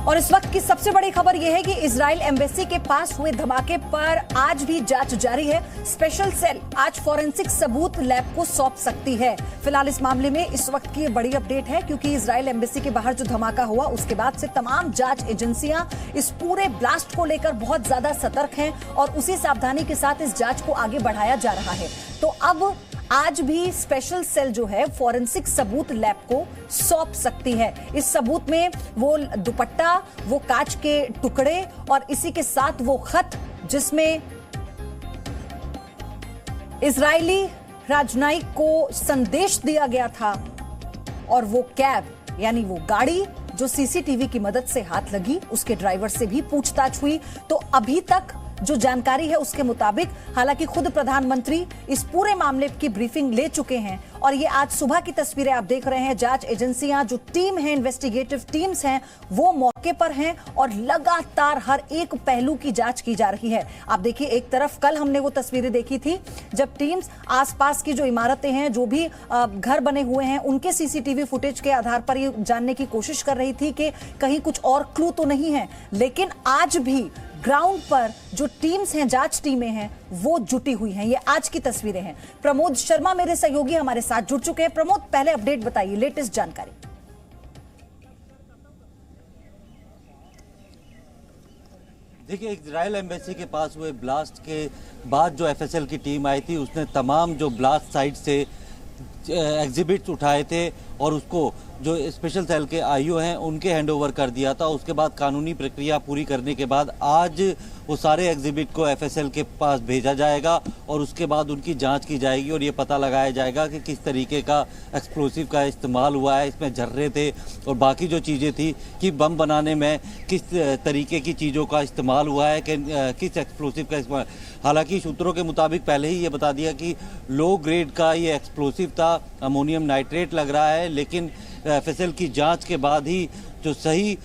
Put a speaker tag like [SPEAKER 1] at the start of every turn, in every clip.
[SPEAKER 1] और इस वक्त की सबसे बड़ी खबर यह है कि इजराइल एम्बेसी के पास हुए धमाके पर आज भी जांच जारी है। स्पेशल सेल आज फॉरेंसिक सबूत लैब को सौंप सकती है। फिलहाल इस मामले में इस वक्त की बड़ी अपडेट है, क्योंकि इजराइल एम्बेसी के बाहर जो धमाका हुआ उसके बाद से तमाम जांच एजेंसियां इस पूरे ब्लास्ट को लेकर बहुत ज्यादा सतर्क हैं और उसी सावधानी के साथ इस जांच को आगे बढ़ाया जा रहा है। तो अब आज भी स्पेशल सेल जो है फॉरेंसिक सबूत लैब को सौंप सकती है। इस सबूत में वो दुपट्टा, वो कांच के टुकड़े और इसी के साथ वो खत जिसमें इजरायली राजनयिक को संदेश दिया गया था, और वो कैब यानी वो गाड़ी जो सीसीटीवी की मदद से हाथ लगी, उसके ड्राइवर से भी पूछताछ हुई। तो अभी तक जो जानकारी है उसके मुताबिक, हालांकि खुद प्रधानमंत्री इस पूरे मामले की ब्रीफिंग ले चुके हैं और ये आज सुबह की तस्वीरें आप देख रहे हैं। जांच एजेंसियां, जो टीम है, इन्वेस्टिगेटिव टीम्स हैं, वो मौके पर हैं और लगातार हर एक पहलू की जांच की जा रही है। आप देखिए, एक तरफ कल हमने वो तस्वीरें देखी थी जब टीम्स आसपास की जो इमारतें हैं, जो भी घर बने हुए हैं, उनके सीसीटीवी फुटेज के आधार पर ये जानने की कोशिश कर रही थी कि कहीं कुछ और क्लू तो नहीं है। लेकिन आज भी ग्राउंड पर जो टीम्स हैं, जांच टीमें हैं, वो जुटी हुई हैं। ये आज की तस्वीरें हैं। प्रमोद शर्मा मेरे सहयोगी हमारे साथ जुड़ चुके हैं। प्रमोद, पहले अपडेट बताइए, लेटेस्ट जानकारी।
[SPEAKER 2] देखिए, इजराइल एम्बेसी के पास हुए ब्लास्ट के बाद जो एफएसएल की टीम आई थी, उसने तमाम जो ब्लास्ट साइट से एग्जिबिट्स उठाए थे और उसको जो स्पेशल सेल के आईओ हैं उनके हैंडओवर कर दिया था। उसके बाद कानूनी प्रक्रिया पूरी करने के बाद आज वो सारे एग्जिबिट को एफएसएल के पास भेजा जाएगा और उसके बाद उनकी जांच की जाएगी और ये पता लगाया जाएगा कि किस तरीके का एक्सप्लोसिव का इस्तेमाल हुआ है, इसमें जर्रे थे और बाकी जो चीज़ें थी कि बम बनाने में किस तरीके की चीज़ों का इस्तेमाल हुआ है, कि किस एक्सप्लोसिव का इस्तेमाल। हालांकि सूत्रों के मुताबिक पहले ही ये बता दिया कि लो ग्रेड का ये एक्सप्लोसिव था, अमोनियम नाइट्रेट लग रहा है, लेकिन एफएसएल की जांच के बाद ही जो सही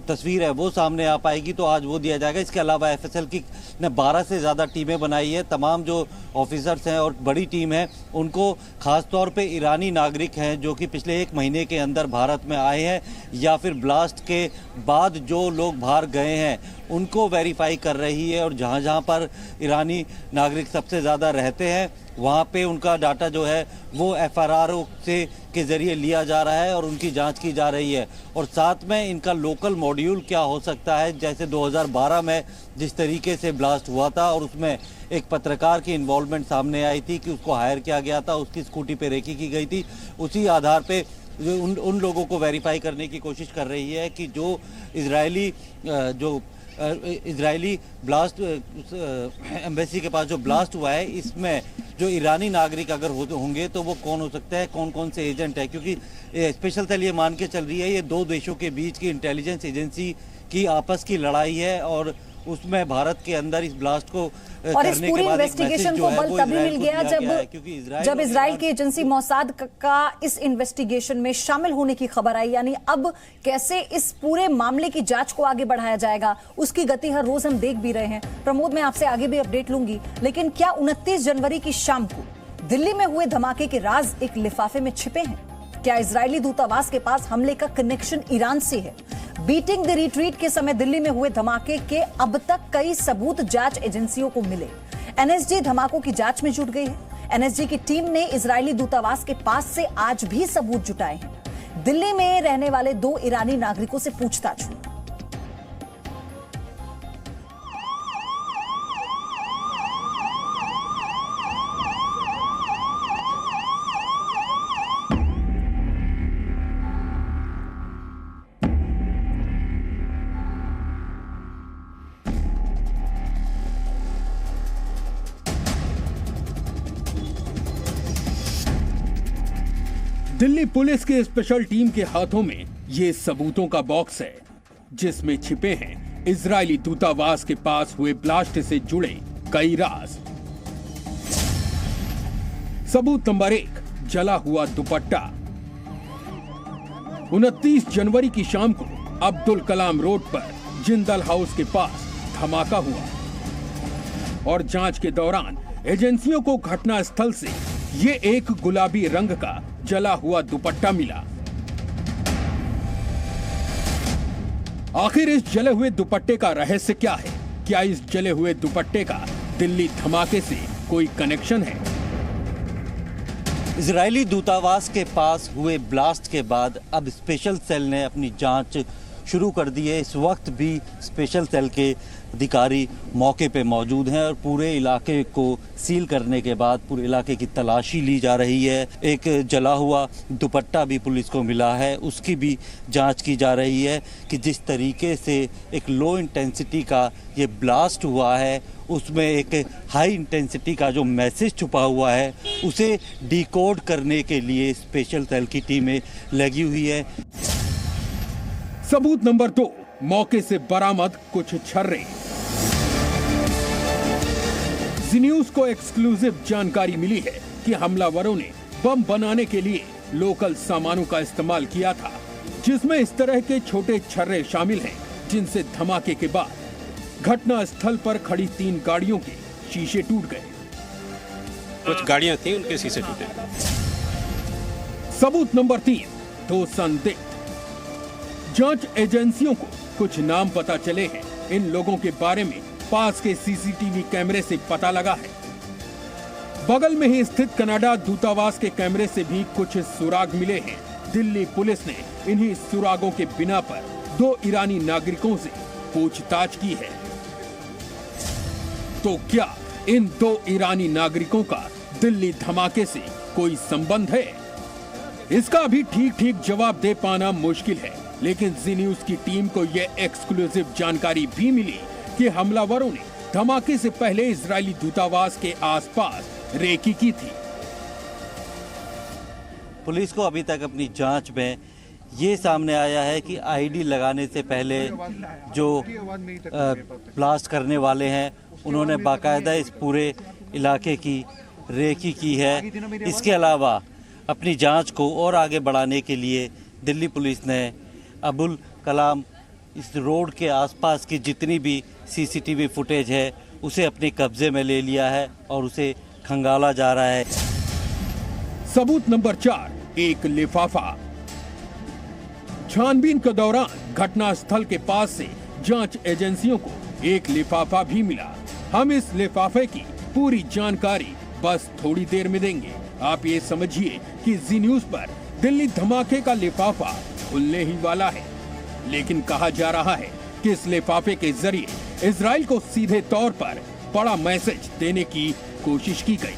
[SPEAKER 2] तस्वीर है वो सामने आ पाएगी, तो आज वो दिया जाएगा। इसके अलावा एफएसएल की ने 12 से ज़्यादा टीमें बनाई है। तमाम जो ऑफिसर्स हैं और बड़ी टीम है, उनको खास तौर पे ईरानी नागरिक हैं जो कि पिछले 1 महीने के अंदर भारत में आए हैं या फिर ब्लास्ट के बाद जो लोग बाहर गए हैं उनको वेरीफाई कर रही है। और जहाँ जहाँ पर ईरानी नागरिक सबसे ज़्यादा रहते हैं वहाँ पे उनका डाटा जो है वो एफआरआरओ से के ज़रिए लिया जा रहा है और उनकी जांच की जा रही है। और साथ में इनका लोकल मॉड्यूल क्या हो सकता है, जैसे 2012 में जिस तरीके से ब्लास्ट हुआ था और उसमें एक पत्रकार की इन्वॉल्वमेंट सामने आई थी कि उसको हायर किया गया था, उसकी स्कूटी पे रेकी की गई थी, उसी आधार पे उन लोगों को वेरीफाई करने की कोशिश कर रही है कि जो इजरायली ब्लास्ट एम्बेसी के पास जो ब्लास्ट हुआ है, इसमें जो ईरानी नागरिक अगर होंगे तो वो कौन हो सकता है, कौन कौन से एजेंट है। क्योंकि स्पेशल सेल ये मान के चल रही है ये 2 देशों के बीच की इंटेलिजेंस एजेंसी की आपस की लड़ाई है और उसमें भारत के अंदर इस ब्लास्ट को
[SPEAKER 1] और इस पूरी इन्वेस्टिगेशन को बल तभी मिल गया जब इजराइल की एजेंसी मोसाद का इस इन्वेस्टिगेशन में शामिल होने की खबर आई। यानी अब कैसे इस पूरे मामले की जांच को आगे बढ़ाया जाएगा, उसकी गति हर रोज हम देख भी रहे हैं। प्रमोद, मैं आपसे आगे भी अपडेट लूंगी, लेकिन क्या 29 जनवरी की शाम को दिल्ली में हुए धमाके के राज एक लिफाफे में छिपे हैं? क्या इजरायली दूतावास के पास हमले का कनेक्शन ईरान से है? बीटिंग द रिट्रीट के समय दिल्ली में हुए धमाके के अब तक कई सबूत जांच एजेंसियों को मिले। एनएसजी धमाकों की जांच में जुट गई है। एनएसजी की टीम ने इजरायली दूतावास के पास से आज भी सबूत जुटाए हैं। दिल्ली में रहने वाले 2 ईरानी नागरिकों से पूछताछ हुई।
[SPEAKER 3] दिल्ली पुलिस के स्पेशल टीम के हाथों में ये सबूतों का बॉक्स है, जिसमें छिपे हैं इजरायली दूतावास के पास हुए ब्लास्ट से जुड़े कई राज। सबूत नंबर 1, जला हुआ दुपट्टा। 29 जनवरी की शाम को अब्दुल कलाम रोड पर जिंदल हाउस के पास धमाका हुआ और जांच के दौरान एजेंसियों को घटना स्थल से ये एक गुलाबी रंग का जला हुआ दुपट्टा मिला। आखिर इस जले हुए दुपट्टे का रहस्य क्या है? क्या इस जले हुए दुपट्टे का दिल्ली धमाके से कोई कनेक्शन है?
[SPEAKER 2] इजरायली दूतावास के पास हुए ब्लास्ट के बाद अब स्पेशल सेल ने अपनी जांच शुरू कर दी है। इस वक्त भी स्पेशल सेल के अधिकारी मौके पे मौजूद हैं और पूरे इलाके को सील करने के बाद पूरे इलाके की तलाशी ली जा रही है। एक जला हुआ दुपट्टा भी पुलिस को मिला है, उसकी भी जांच की जा रही है कि जिस तरीके से एक लो इंटेंसिटी का ये ब्लास्ट हुआ है उसमें एक हाई इंटेंसिटी का जो मैसेज छुपा हुआ है उसे डिकोड करने के लिए स्पेशल सेल की टीमें लगी हुई है।
[SPEAKER 3] सबूत नंबर 2, मौके से बरामद कुछ छर्रे। जी न्यूज को एक्सक्लूसिव जानकारी मिली है कि हमलावरों ने बम बनाने के लिए लोकल सामानों का इस्तेमाल किया था, जिसमें इस तरह के छोटे छर्रे शामिल हैं, जिनसे धमाके के बाद घटना स्थल पर खड़ी 3 गाड़ियों के शीशे टूट गए।
[SPEAKER 4] कुछ गाड़ियां थी, उनके शीशे टूटे।
[SPEAKER 3] सबूत नंबर 3, 2 संदिग्ध। जांच एजेंसियों को कुछ नाम पता चले हैं। इन लोगों के बारे में पास के सीसीटीवी कैमरे से पता लगा है। बगल में ही स्थित कनाडा दूतावास के कैमरे से भी कुछ सुराग मिले हैं। दिल्ली पुलिस ने इन्हीं सुरागों के बिना पर 2 ईरानी नागरिकों से पूछताछ की है। तो क्या इन 2 ईरानी नागरिकों का दिल्ली धमाके से कोई संबंध है? इसका अभी ठीक जवाब दे पाना मुश्किल है, लेकिन जी न्यूज की टीम को यह एक्सक्लूसिव जानकारी भी मिली कि हमलावरों ने धमाके से पहले इजरायली दूतावास के आसपास रेकी की थी।
[SPEAKER 2] पुलिस को अभी तक अपनी जांच में ये सामने आया है कि आईडी लगाने से पहले जो ब्लास्ट करने वाले हैं उन्होंने बाकायदा इस पूरे इलाके की रेकी की है। इसके अलावा अपनी जांच को और आगे बढ़ाने के लिए दिल्ली पुलिस ने अबुल कलाम इस रोड के आसपास की जितनी भी सीसीटीवी फुटेज है उसे अपने कब्जे में ले लिया है और उसे खंगाला जा रहा है।
[SPEAKER 3] सबूत नंबर 4, एक लिफाफा। छानबीन के दौरान घटना स्थल के पास से जांच एजेंसियों को एक लिफाफा भी मिला। हम इस लिफाफे की पूरी जानकारी बस थोड़ी देर में देंगे। आप ये समझिए कि जी न्यूज पर दिल्ली धमाके का लिफाफा खुलने ही वाला है, लेकिन कहा जा रहा है कि इस लिफाफे के जरिए इजराइल को सीधे तौर पर बड़ा मैसेज देने की कोशिश की गई।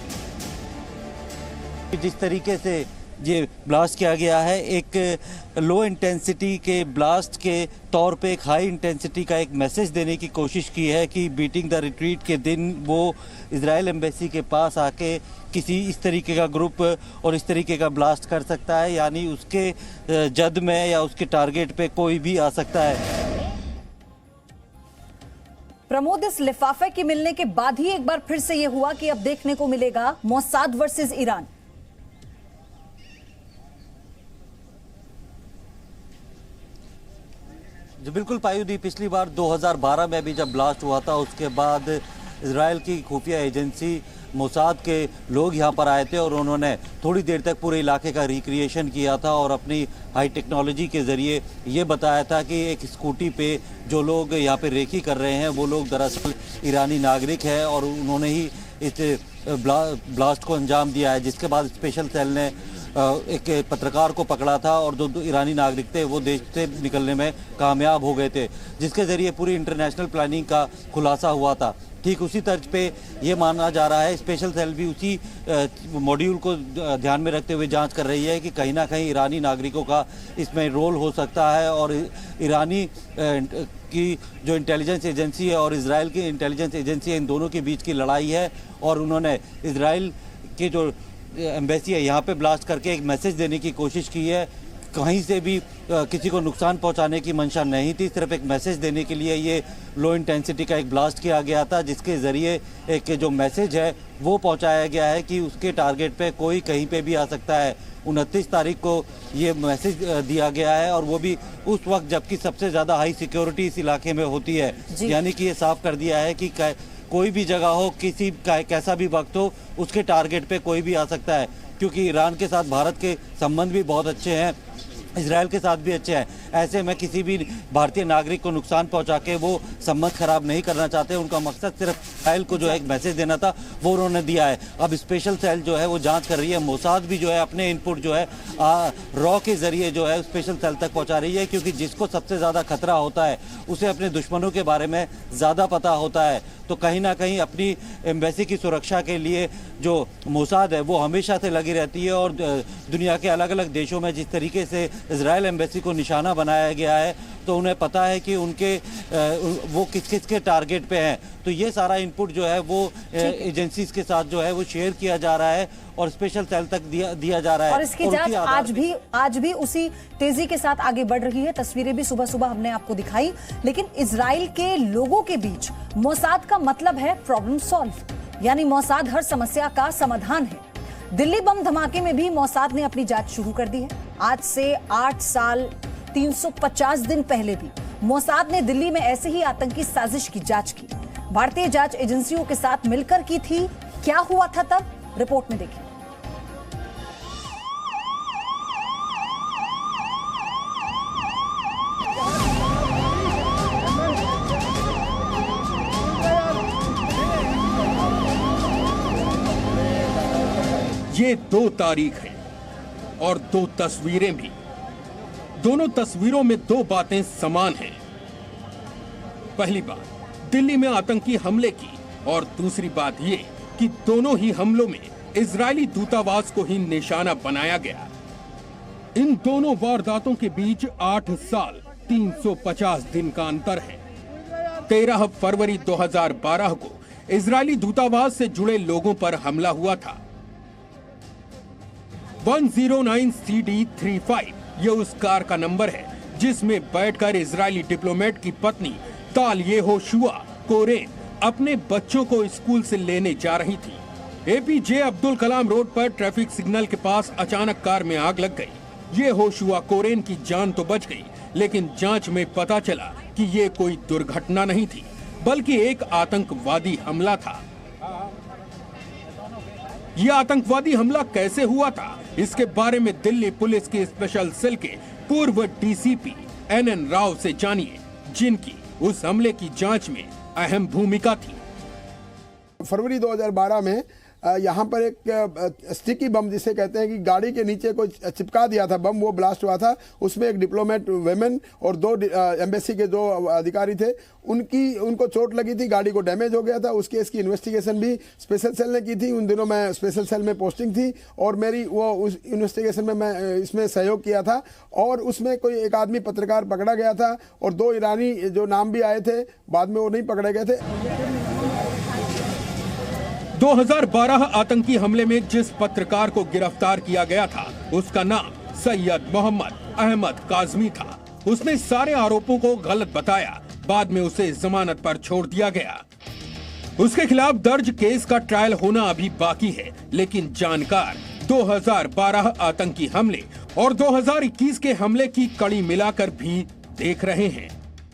[SPEAKER 2] जिस तरीके से ये ब्लास्ट किया गया है, एक लो इंटेंसिटी के ब्लास्ट के तौर पे एक हाई इंटेंसिटी का एक मैसेज देने की कोशिश की है कि बीटिंग द रिट्रीट के दिन वो इजराइल एम्बेसी के पास आके किसी इस तरीके का ग्रुप और इस तरीके का ब्लास्ट कर सकता है, यानी उसके जद में या उसके टारगेट पे कोई भी आ सकता है।
[SPEAKER 1] प्रमोद, इस लिफाफे के मिलने के बाद ही एक बार फिर से यह हुआ कि अब देखने को मिलेगा मोसाद वर्सेस ईरान।
[SPEAKER 2] जी बिल्कुल पायुदी, पिछली बार 2012 में भी जब ब्लास्ट हुआ था उसके बाद इजराइल की खुफिया एजेंसी मोसाद के लोग यहाँ पर आए थे और उन्होंने थोड़ी देर तक पूरे इलाके का रिक्रिएशन किया था और अपनी हाई टेक्नोलॉजी के ज़रिए ये बताया था कि एक स्कूटी पे जो लोग यहाँ पे रेकी कर रहे हैं वो लोग दरअसल ईरानी नागरिक हैं और उन्होंने ही इस ब्लास्ट को अंजाम दिया है। जिसके बाद स्पेशल सेल ने एक पत्रकार को पकड़ा था और जो ईरानी नागरिक थे वो देश से निकलने में कामयाब हो गए थे, जिसके ज़रिए पूरी इंटरनेशनल प्लानिंग का खुलासा हुआ था। ठीक उसी तर्ज पे ये माना जा रहा है, स्पेशल सेल भी उसी मॉड्यूल को ध्यान में रखते हुए जांच कर रही है कि कहीं ना कहीं ईरानी नागरिकों का इसमें रोल हो सकता है और ईरानी की जो इंटेलिजेंस एजेंसी है और इजराइल की इंटेलिजेंस एजेंसी है, इन दोनों के बीच की लड़ाई है और उन्होंने इजराइल के जो एम्बेसी है यहाँ पे ब्लास्ट करके एक मैसेज देने की कोशिश की है। कहीं से भी किसी को नुकसान पहुंचाने की मंशा नहीं थी, सिर्फ एक मैसेज देने के लिए ये लो इंटेंसिटी का एक ब्लास्ट किया गया था, जिसके ज़रिए एक जो मैसेज है वो पहुंचाया गया है कि उसके टारगेट पे कोई कहीं पे भी आ सकता है। 29 तारीख को ये मैसेज दिया गया है और वो भी उस वक्त जबकि सबसे ज़्यादा हाई सिक्योरिटी इस इलाके में होती है, यानी कि ये साफ कर दिया है कि कोई भी जगह हो, किसी कैसा भी वक्त हो, उसके टारगेट पे कोई भी आ सकता है। क्योंकि ईरान के साथ भारत के संबंध भी बहुत अच्छे हैं, इसराइल के साथ भी अच्छे हैं। ऐसे में किसी भी भारतीय नागरिक को नुकसान पहुंचा के वो संबंध खराब नहीं करना चाहते। उनका मकसद सिर्फ इसराइल को जो है एक मैसेज देना था, वो उन्होंने दिया है। अब स्पेशल सेल जो है वो जांच कर रही है। मोसाद भी जो है अपने इनपुट जो है रॉ के जरिए जो है स्पेशल सेल तक पहुंचा रही है, क्योंकि जिसको सबसे ज़्यादा खतरा होता है उसे अपने दुश्मनों के बारे में ज़्यादा पता होता है। तो कहीं ना कहीं अपनी एम्बेसी की सुरक्षा के लिए जो मोसाद है वो हमेशा से लगी रहती है, और दुनिया के अलग अलग देशों में जिस तरीके से इजराइल एम्बेसी को निशाना बनाया गया है, तो उन्हें पता है कि उनके वो किस किस के टारगेट पे हैं। तो ये सारा इनपुट जो है वो एजेंसीज के साथ जो है वो शेयर किया जा रहा है और स्पेशल सेल तक दिया जा रहा है।
[SPEAKER 1] और इसकी जांच आज भी उसी तेजी के साथ आगे बढ़ रही है। तस्वीरें भी सुबह सुबह हमने आपको दिखाई। लेकिन इजराइल के लोगों के बीच मोसाद का मतलब है प्रॉब्लम सॉल्व, यानी मोसाद हर समस्या का समाधान है। दिल्ली बम धमाके में भी मोसाद ने अपनी जांच शुरू कर दी है। आज से 8 साल 350 दिन पहले भी मोसाद ने दिल्ली में ऐसे ही आतंकी साजिश की जांच की। भारतीय जांच एजेंसियों के साथ मिलकर की थी। क्या हुआ था तब, रिपोर्ट में देखिए।
[SPEAKER 3] ये 2 तारीख है और 2 तस्वीरें भी। दोनों तस्वीरों में 2 बातें समान हैं। पहली बात दिल्ली में आतंकी हमले की, और दूसरी बात ये कि दोनों ही हमलों में इजरायली दूतावास को ही निशाना बनाया गया। इन दोनों वारदातों के बीच 8 साल 350 दिन का अंतर है। 13 फरवरी 2012 को इजरायली दूतावास से जुड़े लोगों पर हमला हुआ था। 109 CD35 ये उस कार का नंबर है जिसमें बैठकर इजरायली डिप्लोमेट की पत्नी ताल येहोशुआ कोरेन अपने बच्चों को स्कूल से लेने जा रही थी। एपीजे अब्दुल कलाम रोड पर ट्रैफिक सिग्नल के पास अचानक कार में आग लग गई। येहोशुआ कोरेन की जान तो बच गई, लेकिन जांच में पता चला कि ये कोई दुर्घटना नहीं थी, बल्कि एक आतंकवादी हमला था। यह आतंकवादी हमला कैसे हुआ था, इसके बारे में दिल्ली पुलिस की स्पेशल सेल के पूर्व डीसीपी NN राव से जानिए, जिनकी उस हमले की जांच में अहम भूमिका थी।
[SPEAKER 5] फरवरी 2012 में यहाँ पर एक स्टिकी बम जिसे कहते हैं कि गाड़ी के नीचे कोई चिपका दिया था बम, वो ब्लास्ट हुआ था। उसमें एक डिप्लोमेट वेमेन और 2 एम्बेसी के जो अधिकारी थे उनको चोट लगी थी, गाड़ी को डैमेज हो गया था। उस केस की इन्वेस्टिगेशन भी स्पेशल सेल ने की थी। उन दिनों मैं स्पेशल सेल में पोस्टिंग थी और मेरी वो उस इन्वेस्टिगेशन में मैं इसमें सहयोग किया था। और उसमें कोई एक आदमी पत्रकार पकड़ा गया था और 2 ईरानी जो नाम भी आए थे, बाद में वो नहीं पकड़े गए थे।
[SPEAKER 3] 2012 आतंकी हमले में जिस पत्रकार को गिरफ्तार किया गया था उसका नाम सैयद मोहम्मद अहमद काजमी था। उसने सारे आरोपों को गलत बताया, बाद में उसे जमानत पर छोड़ दिया गया। उसके खिलाफ दर्ज केस का ट्रायल होना अभी बाकी है, लेकिन जानकार 2012 आतंकी हमले और 2021 के हमले की कड़ी मिलाकर भी देख रहे हैं।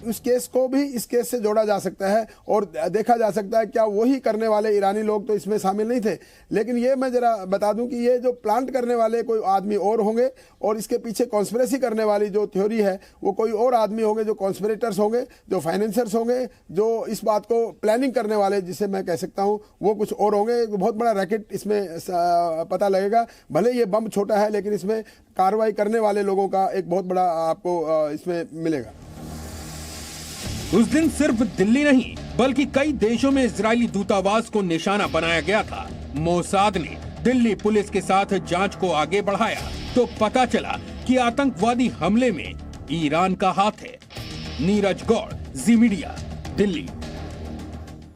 [SPEAKER 5] उस केस को भी इस केस से जोड़ा जा सकता है और देखा जा सकता है क्या वही करने वाले ईरानी लोग तो इसमें शामिल नहीं थे। लेकिन ये मैं जरा बता दूं कि ये जो प्लांट करने वाले कोई आदमी और होंगे और इसके पीछे कॉन्स्पिरेसी करने वाली जो थ्योरी है वो कोई और आदमी होंगे, जो कॉन्स्पिरेटर्स होंगे, जो फाइनेंसर्स होंगे, जो इस बात को प्लानिंग करने वाले जिसे मैं कह सकता हूँ वो कुछ और होंगे। बहुत बड़ा रैकेट इसमें पता लगेगा। भले ये बम छोटा है लेकिन इसमें कार्रवाई करने वाले लोगों का एक बहुत बड़ा आपको इसमें मिलेगा।
[SPEAKER 3] उस दिन सिर्फ दिल्ली नहीं बल्कि कई देशों में इजरायली दूतावास को निशाना बनाया गया था। मोसाद ने दिल्ली पुलिस के साथ जांच को आगे बढ़ाया तो पता चला कि आतंकवादी हमले में ईरान का हाथ है। Neeraj Gaur, Zee media, Delhi.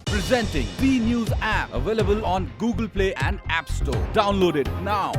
[SPEAKER 6] Presenting B News app available on Google Play and App Store. Download it now.